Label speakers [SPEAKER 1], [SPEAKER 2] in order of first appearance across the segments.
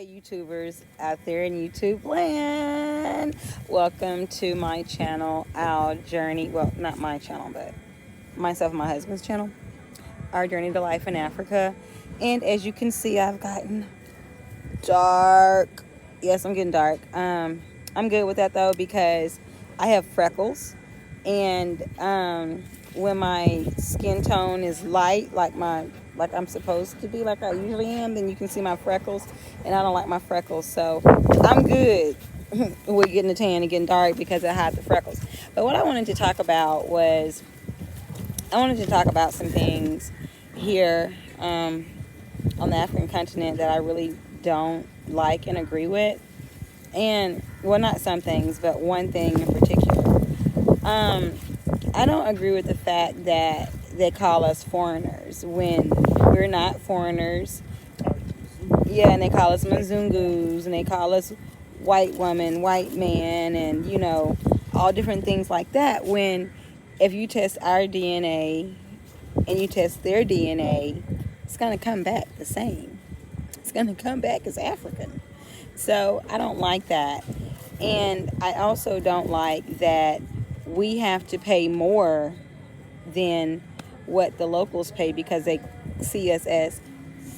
[SPEAKER 1] Hey YouTubers out there in YouTube land, welcome to my channel, our journey, well not my channel but myself and my husband's channel, our journey to life in Africa. And as you can see, I've gotten dark. Yes, I'm getting dark. I'm good with that though, because I have freckles, and when my skin tone is light, like I'm supposed to be, like I usually am, then you can see my freckles, and I don't like my freckles, so I'm good with getting the tan and getting dark because I hide the freckles. But what I wanted to talk about was, I wanted to talk about some things here on the African continent that I really don't like and agree with. And, well, not some things, but one thing in particular. I don't agree with the fact that they call us foreigners when we're not foreigners. Yeah, and they call us Mzungus, and they call us white woman, white man, and, you know, all different things like that. When if you test our DNA and you test their DNA, it's going to come back the same. It's going to come back as African. So I don't like that. And I also don't like that we have to pay more than what the locals pay because they see us as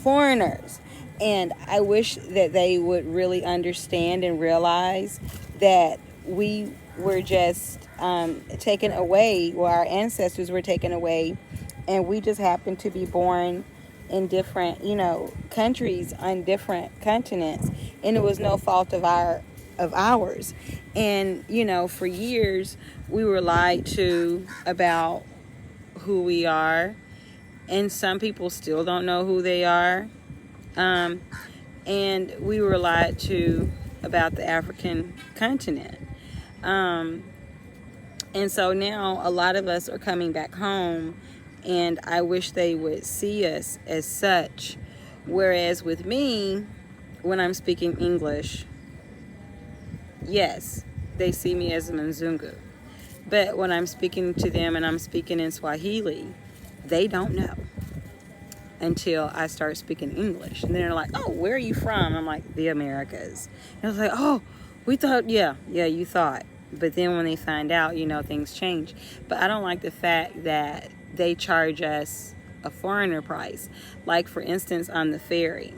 [SPEAKER 1] foreigners. And I wish that they would really understand and realize that we were just taken away, well, our ancestors were taken away, and we just happened to be born in different, you know, countries on different continents, and it was no fault of ours. And, you know, for years we were lied to about who we are, and some people still don't know who they are. And we were lied to about the African continent. And so now a lot of us are coming back home, and I wish they would see us as such. Whereas with me, when I'm speaking English, yes, they see me as a Mzungu. But when I'm speaking to them and I'm speaking in Swahili, they don't know until I start speaking English. And they're like, oh, where are you from? I'm like, the Americas. And I was like, oh, we thought, yeah, you thought. But then when they find out, you know, things change. But I don't like the fact that they charge us a foreigner price. Like, for instance, on the ferry,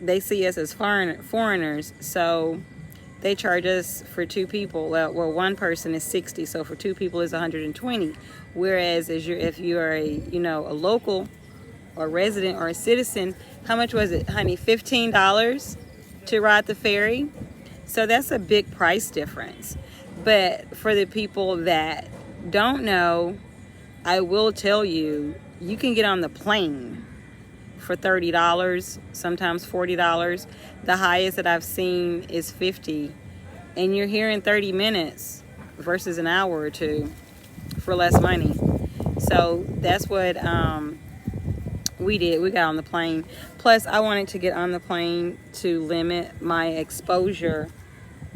[SPEAKER 1] they see us as foreigners, so they charge us for two people. Well, one person is 60, so for two people is 120. Whereas if you're a local or resident or a citizen, how much was it, honey? $15 to ride the ferry. So that's a big price difference. But for the people that don't know, I will tell you, you can get on the plane for $30, sometimes $40. The highest that I've seen is $50, and you're here in 30 minutes versus an hour or two for less money. So that's what we did. We got on the plane. Plus, I wanted to get on the plane to limit my exposure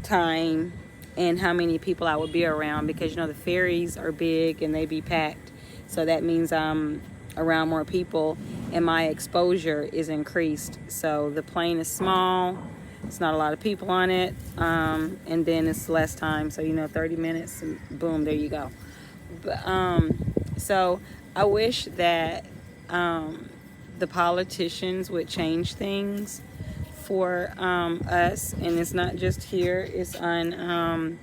[SPEAKER 1] time and how many people I would be around, because, you know, the ferries are big and they be packed. So that means I'm around more people and my exposure is increased. So the plane is small, it's not a lot of people on it, and then it's less time. So, you know, 30 minutes and boom, there you go. But so I wish that the politicians would change things for us, and it's not just here, it's on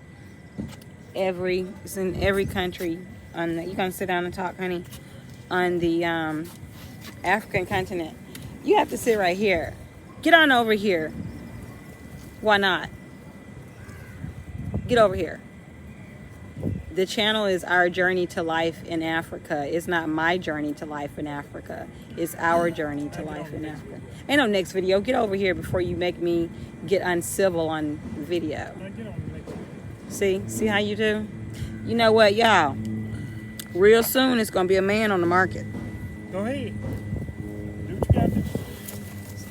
[SPEAKER 1] it's in every country. You gonna sit down and talk, honey? On the African continent, you have to sit right here. Get on over here. Why not? Get over here. The channel is Our Journey to Life in Africa. It's not my journey to life in Africa. It's our journey to life in Africa. Ain't no next video. Get over here before you make me get uncivil on video. See how you do? You know what, y'all? Real soon, it's gonna be a man on the market.
[SPEAKER 2] Go ahead. Do what you got to do.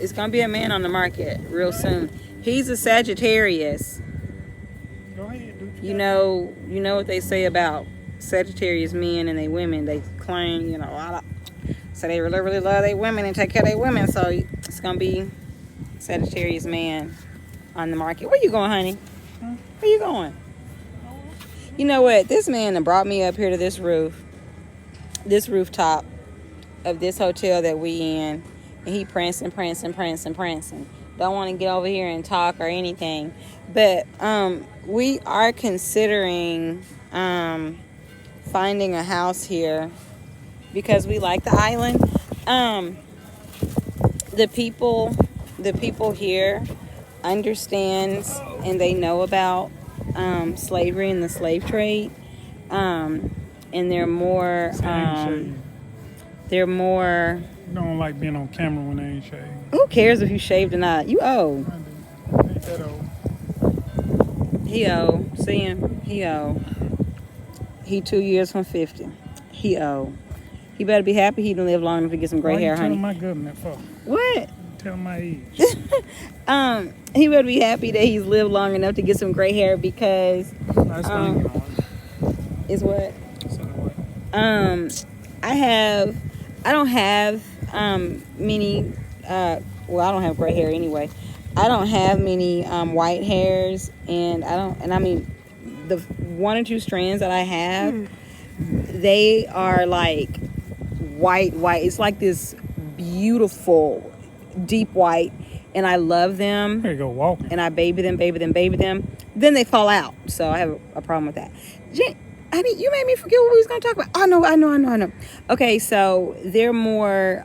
[SPEAKER 1] It's gonna be a man on the market real soon. He's a Sagittarius.
[SPEAKER 2] Go ahead. Do what
[SPEAKER 1] You know what they say about Sagittarius men and they women. They claim, you know, so they really, really love their women and take care of their women. So it's gonna be Sagittarius man on the market. Where you going, honey? Where you going? You know what? This man that brought me up here to this rooftop of this hotel that we in, and he prancing. Don't want to get over here and talk or anything, but we are considering finding a house here because we like the island. The people here understands and they know about slavery and the slave trade, and they're more
[SPEAKER 2] You don't like being on camera when they ain't shaved.
[SPEAKER 1] who cares if you shaved or not? You owe.
[SPEAKER 2] Ain't that old?
[SPEAKER 1] He owe. See him? He owe. He 2 years from 50. He owe. He better be happy he didn't live long enough to get some gray hair, honey.
[SPEAKER 2] What you telling my government for?
[SPEAKER 1] What?
[SPEAKER 2] Tell my age.
[SPEAKER 1] He better be happy that he's lived long enough to get some gray hair because
[SPEAKER 2] That's
[SPEAKER 1] is what?
[SPEAKER 2] So what?
[SPEAKER 1] I don't have many well, I don't have gray hair anyway. I don't have many white hairs, and I mean the 1 or 2 strands that I have, they are like white. It's like this beautiful deep white, and I love them.
[SPEAKER 2] There you go walking.
[SPEAKER 1] And I baby them. Then they fall out, so I have a problem with that. Honey, you made me forget what we was gonna talk about. I know. Okay, so they're more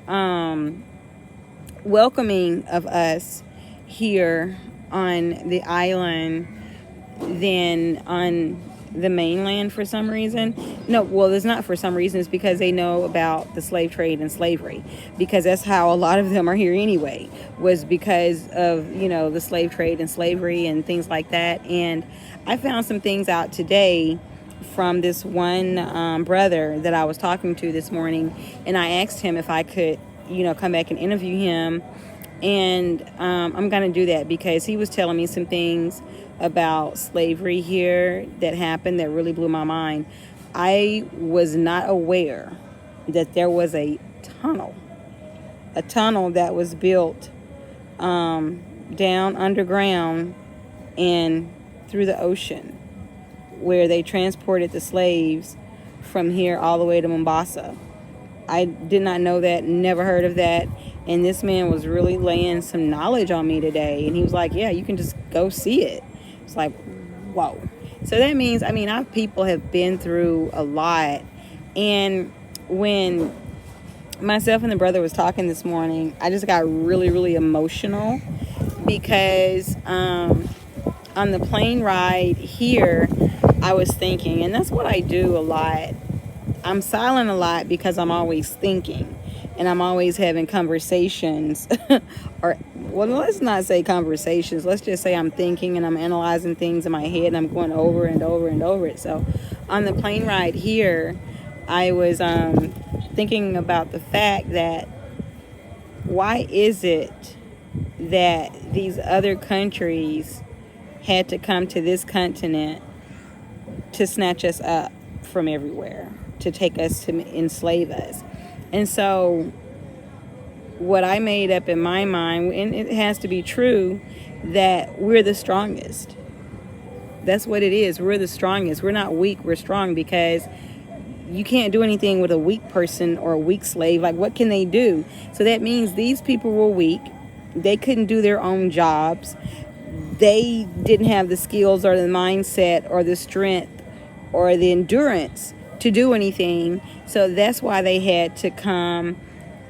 [SPEAKER 1] welcoming of us here on the island than on the mainland for some reason. No, well, it's not for some reason. It's because they know about the slave trade and slavery, because that's how a lot of them are here anyway, was because of, you know, the slave trade and slavery and things like that. And I found some things out today from this one brother that I was talking to this morning, and I asked him if I could, you know, come back and interview him. And I'm going to do that because he was telling me some things about slavery here that happened that really blew my mind. I was not aware that there was a tunnel that was built down underground and through the ocean, where they transported the slaves from here all the way to Mombasa. I did not know that, never heard of that. And this man was really laying some knowledge on me today. And he was like, yeah, you can just go see it. It's like, whoa. So that means, I mean, our people have been through a lot. And when myself and the brother was talking this morning, I just got really, really emotional because on the plane ride here, I was thinking, and that's what I do a lot. I'm silent a lot because I'm always thinking, and I'm always having conversations or, well, let's not say conversations. Let's just say I'm thinking and I'm analyzing things in my head and I'm going over and over and over it. So on the plane ride here, I was thinking about the fact that why is it that these other countries had to come to this continent to snatch us up from everywhere, to take us, to enslave us? And so what I made up in my mind, and it has to be true, that we're the strongest. That's what it is. We're the strongest. We're not weak. We're strong, because you can't do anything with a weak person or a weak slave. Like, what can they do? So that means these people were weak. They couldn't do their own jobs. They didn't have the skills or the mindset or the strength or the endurance to do anything. So that's why they had to come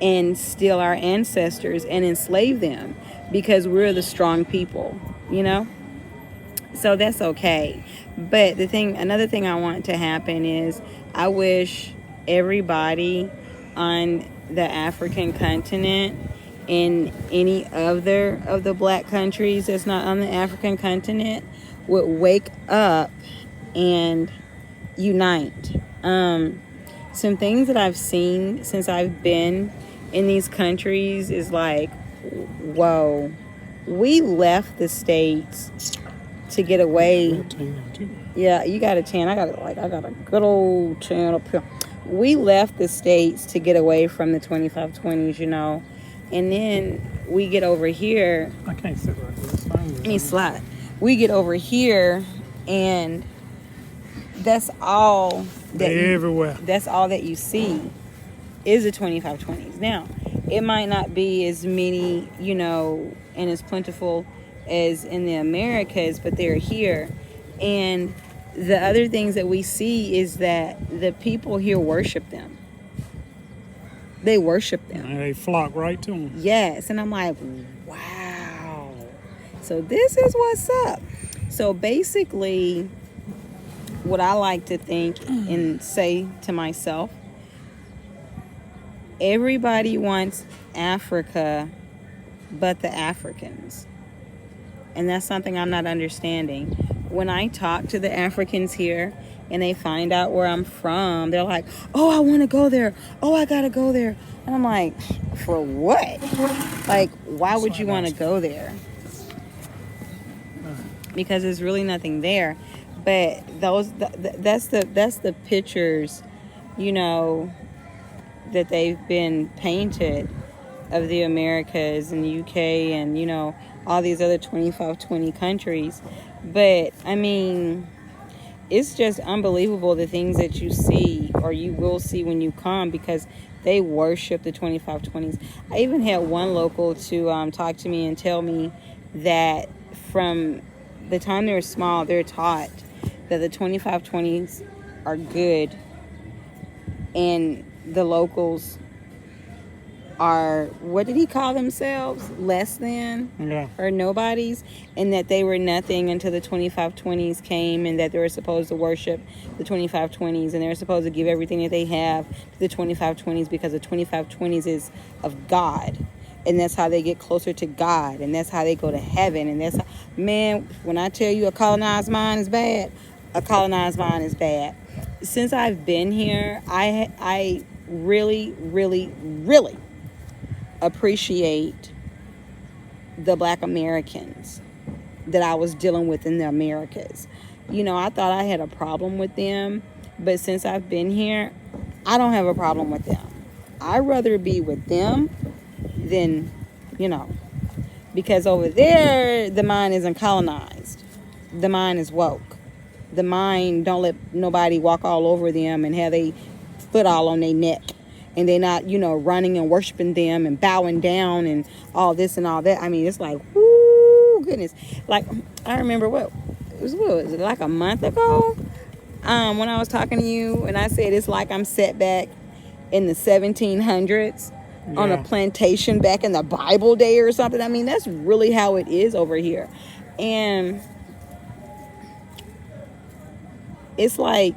[SPEAKER 1] and steal our ancestors and enslave them, because we're the strong people, you know? So that's okay. But another thing I want to happen is, I wish everybody on the African continent and any other of the black countries that's not on the African continent would wake up and unite. Some things that I've seen since I've been in these countries is like, whoa, we left the States to get away. Yeah, you got a tan. I got a good old tan up here. We left the States to get away from the 2520s, you know. And then we get over here.
[SPEAKER 2] I can't sit right there. It's fine.
[SPEAKER 1] Let me slide. We get over here, and that's all
[SPEAKER 2] They're everywhere.
[SPEAKER 1] that's all that you see is the 2520s. Now, it might not be as many, and as plentiful as in the Americas, but they're here. And the other things that we see is that the people here worship them. They worship them.
[SPEAKER 2] And they flock right to them.
[SPEAKER 1] Yes, and I'm like, wow. So this is what's up. So basically, what I like to think and say to myself, everybody wants Africa but the Africans. And that's something I'm not understanding. When I talk to the Africans here and they find out where I'm from, they're like, oh, I want to go there. Oh, I got to go there. And I'm like, for what? Like, why would you want to go there? Because there's really nothing there. But that's the pictures, that they've been painted of the Americas and UK and, all these other 25-20 countries. But, I mean, it's just unbelievable the things that you see or you will see when you come, because they worship the 25-20s. I even had one local to talk to me and tell me that from the time they're small, they're taught that the 25-20s are good and the locals are, what did he call themselves? Less than?
[SPEAKER 2] Yeah.
[SPEAKER 1] Or nobodies, and that they were nothing until the 25-20s came, and that they were supposed to worship the 25-20s, and they were supposed to give everything that they have to the 25-20s, because the 25-20s is of God, and that's how they get closer to God, and that's how they go to heaven. And that's how, man, when I tell you a colonized mind is bad, a colonized mind is bad. Since I've been here, I really, really, really appreciate the Black Americans that I was dealing with in the Americas. I thought I had a problem with them, but since I've been here, I don't have a problem with them. I'd rather be with them than, because over there, the mind isn't colonized. The mind is woke. The mind don't let nobody walk all over them and have they foot all on their neck. And they're not, running and worshiping them and bowing down and all this and all that. I mean, it's like, whoo, goodness. Like, I remember what was it, like a month ago? When I was talking to you and I said it's like I'm set back in the 1700s on a plantation back in the Bible day or something. I mean, that's really how it is over here. And it's like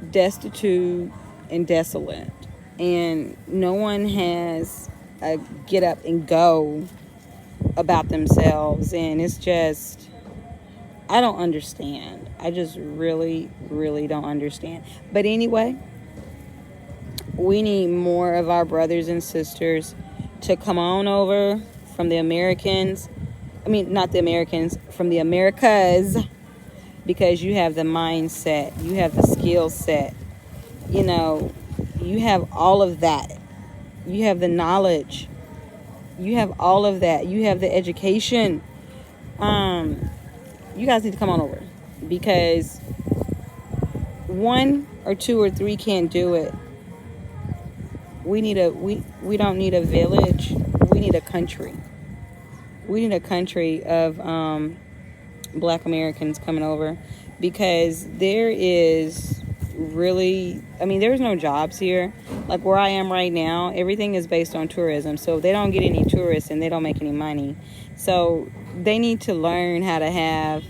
[SPEAKER 1] destitute and desolate, and no one has a get up and go about themselves, and it's just, I don't understand. I just really, really don't understand. But anyway, we need more of our brothers and sisters to come on over from the Americans. I mean, not the Americans, from the Americas, because you have the mindset, you have the skill set, you have all of that. You have the knowledge. You have all of that. You have the education. You guys need to come on over, because one or two or three can't do it. We don't need a village. We need a country. We need a country of Black Americans coming over, because there is really, there's no jobs here. Like where I am right now, everything is based on tourism. So they don't get any tourists and they don't make any money. So they need to learn how to have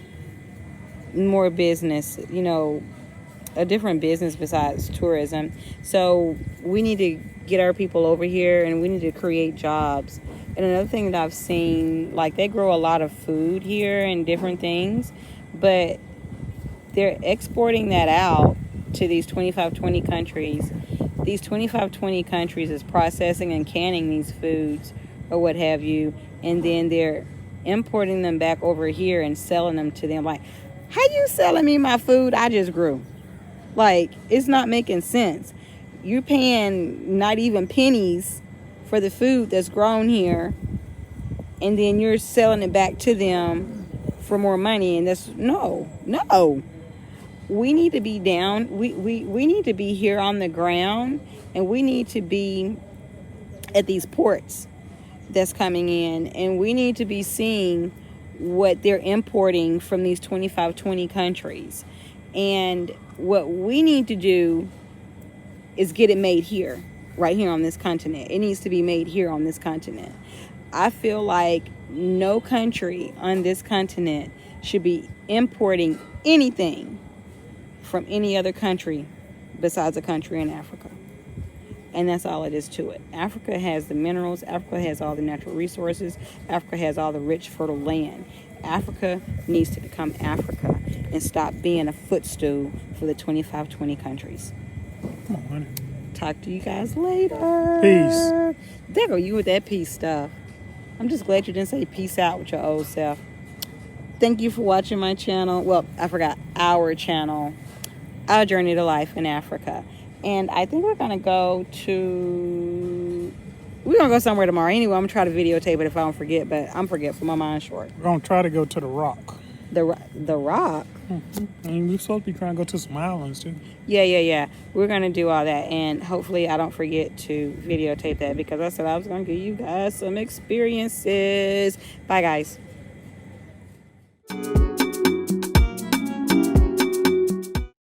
[SPEAKER 1] more business, a different business besides tourism. So we need to get our people over here, and we need to create jobs. And another thing that I've seen, like they grow a lot of food here and different things, but they're exporting that out to these 25-20 countries. These 25-20 countries is processing and canning these foods or what have you, and then they're importing them back over here and selling them to them. Like, how you selling me my food I just grew? Like, it's not making sense. You're paying not even pennies for the food that's grown here, and then you're selling it back to them for more money. And that's no. We need to be down. We need to be here on the ground, and we need to be at these ports that's coming in, and we need to be seeing what they're importing from these 25-20 countries. And what we need to do is get it made here, right here on this continent. It needs to be made here on this continent. I feel like no country on this continent should be importing anything from any other country besides a country in Africa. And that's all it is to it. Africa has the minerals. Africa has all the natural resources. Africa has all the rich, fertile land. Africa needs to become Africa and stop being a footstool for the 25-20 countries.
[SPEAKER 2] Come on, honey.
[SPEAKER 1] Talk to you guys later.
[SPEAKER 2] Peace.
[SPEAKER 1] There go you with that peace stuff. I'm just glad you didn't say peace out with your old self. Thank you for watching my channel. Well, I forgot our channel. Our Journey to Life in Africa. And I think we're going to go somewhere tomorrow. Anyway, I'm going to try to videotape it if I don't forget, but I'm forgetful. My mind's short.
[SPEAKER 2] We're going to try to go to the Rock.
[SPEAKER 1] The Rock?
[SPEAKER 2] Mm-hmm. And we're supposed to be trying to go to some islands, too.
[SPEAKER 1] Yeah. We're going to do all that. And hopefully I don't forget to videotape that, because I said I was going to give you guys some experiences. Bye, guys.